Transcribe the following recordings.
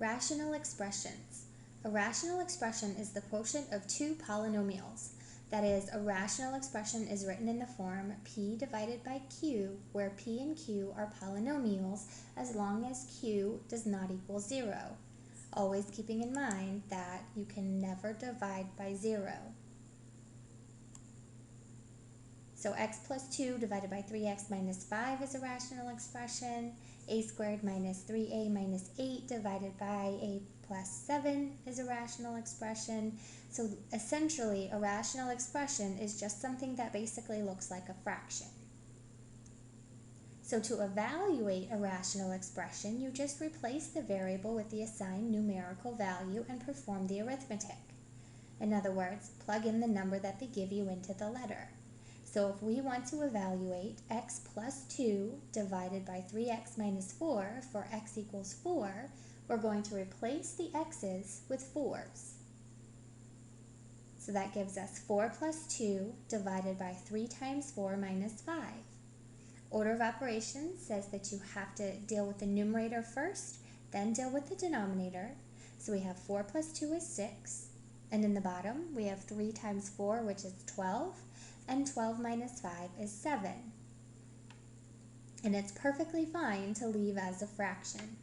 Rational expressions. A rational expression is the quotient of two polynomials. That is, a rational expression is written in the form p divided by q, where p and q are polynomials as long as q does not equal 0. Always keeping in mind that you can never divide by 0. So x plus 2 divided by 3x minus 5 is a rational expression. A squared minus 3a minus 8 divided by a plus 7 is a rational expression. So essentially, a rational expression is just something that basically looks like a fraction. So to evaluate a rational expression, you just replace the variable with the assigned numerical value and perform the arithmetic. In other words, plug in the number that they give you into the letter. So if we want to evaluate x plus 2 divided by 3x minus 4 for x equals 4, we're going to replace the x's with 4's. So that gives us 4 plus 2 divided by 3 times 4 minus 5. Order of operations says that you have to deal with the numerator first, then deal with the denominator. So we have 4 plus 2 is 6, and in the bottom we have 3 times 4, which is 12, and 12 minus 5 is 7. And it's perfectly fine to leave as a fraction.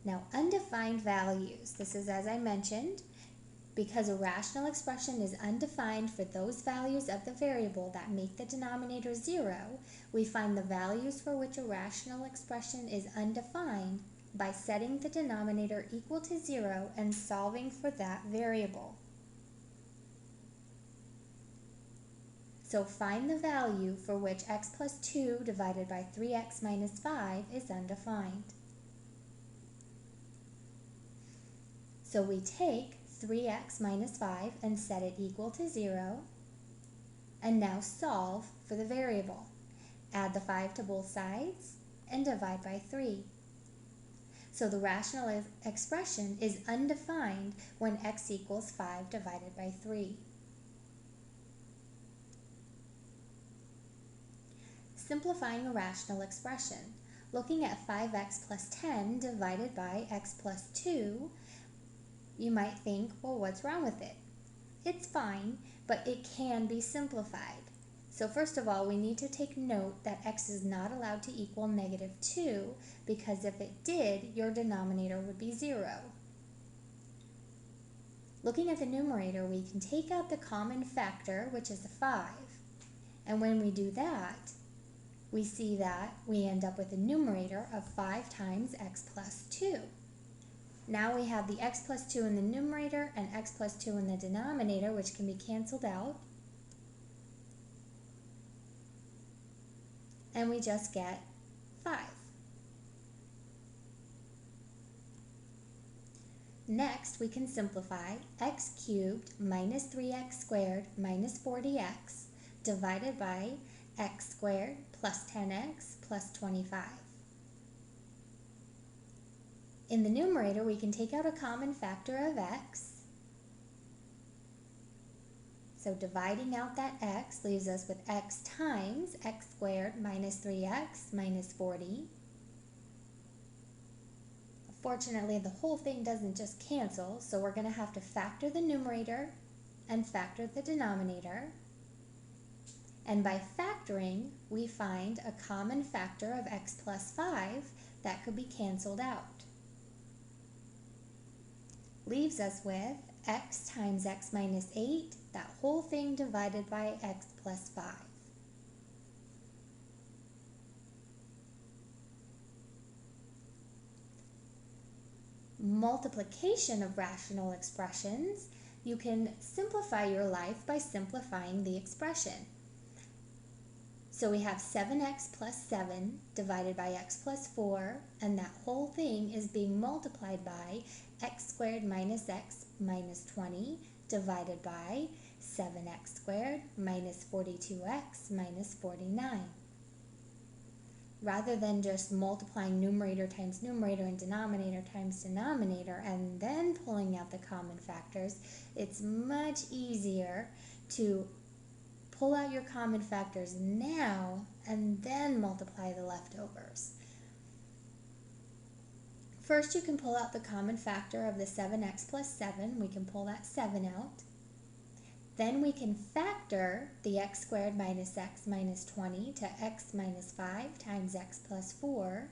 Now, undefined values. This is, as I mentioned, because a rational expression is undefined for those values of the variable that make the denominator 0, we find the values for which a rational expression is undefined by setting the denominator equal to 0 and solving for that variable. So find the value for which x plus 2 divided by 3x minus 5 is undefined. So we take 3x minus 5 and set it equal to 0, and now solve for the variable. Add the 5 to both sides and divide by 3. So the rational expression is undefined when x equals 5 divided by 3. Simplifying a rational expression. Looking at 5x plus 10 divided by x plus 2, you might think, well, what's wrong with it? It's fine, but it can be simplified. So first of all, we need to take note that x is not allowed to equal negative 2, because if it did, your denominator would be 0. Looking at the numerator, we can take out the common factor, which is a 5. And when we do that, we see that we end up with a numerator of 5 times x plus 2. Now we have the x plus 2 in the numerator and x plus 2 in the denominator, which can be canceled out. And we just get 5. Next, we can simplify x cubed minus 3x squared minus 40x divided by x squared plus 10x plus 25. In the numerator, we can take out a common factor of x. So dividing out that x leaves us with x times x squared minus 3x minus 40. Fortunately, the whole thing doesn't just cancel, so we're going to have to factor the numerator and factor the denominator. And by factoring, we find a common factor of x plus 5 that could be canceled out. Leaves us with x times x minus 8, that whole thing divided by x plus 5. Multiplication of rational expressions. You can simplify your life by simplifying the expression. So we have 7x plus 7 divided by x plus 4, and that whole thing is being multiplied by x squared minus x minus 20 divided by 7x squared minus 42x minus 49. Rather than just multiplying numerator times numerator and denominator times denominator and then pulling out the common factors, it's much easier to pull out your common factors now and then multiply the leftovers. First, you can pull out the common factor of the 7x plus 7. We can pull that 7 out. Then we can factor the x squared minus x minus 20 to x minus 5 times x plus 4.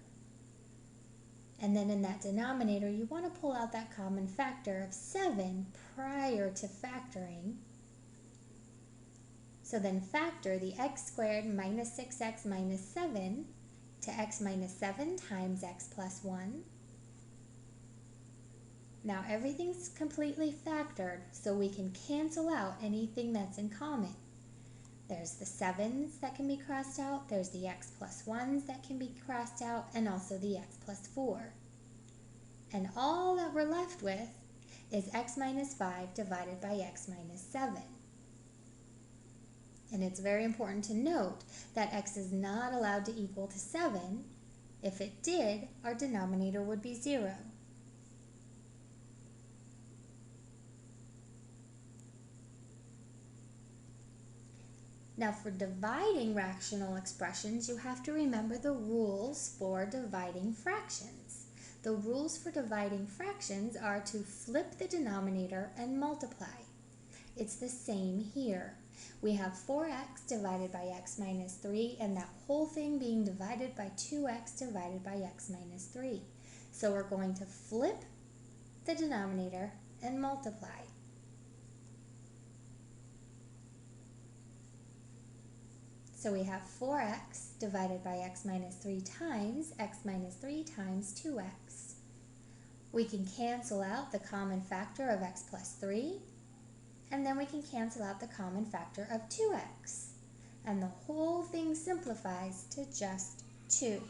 And then in that denominator, you want to pull out that common factor of 7 prior to factoring. So then factor the x squared minus 6x minus 7 to x minus 7 times x plus 1. Now everything's completely factored, so we can cancel out anything that's in common. There's the 7's that can be crossed out, there's the x plus 1's that can be crossed out, and also the x plus 4. And all that we're left with is x minus 5 divided by x minus 7. And it's very important to note that x is not allowed to equal to 7. If it did, our denominator would be 0. Now for dividing rational expressions, you have to remember the rules for dividing fractions. The rules for dividing fractions are to flip the denominator and multiply. It's the same here. We have 4x divided by x minus 3, and that whole thing being divided by 2x divided by x minus 3. So we're going to flip the denominator and multiply. So we have 4x divided by x minus 3 times x minus 3 times 2x. We can cancel out the common factor of x plus 3, and then we can cancel out the common factor of 2x. And the whole thing simplifies to just 2.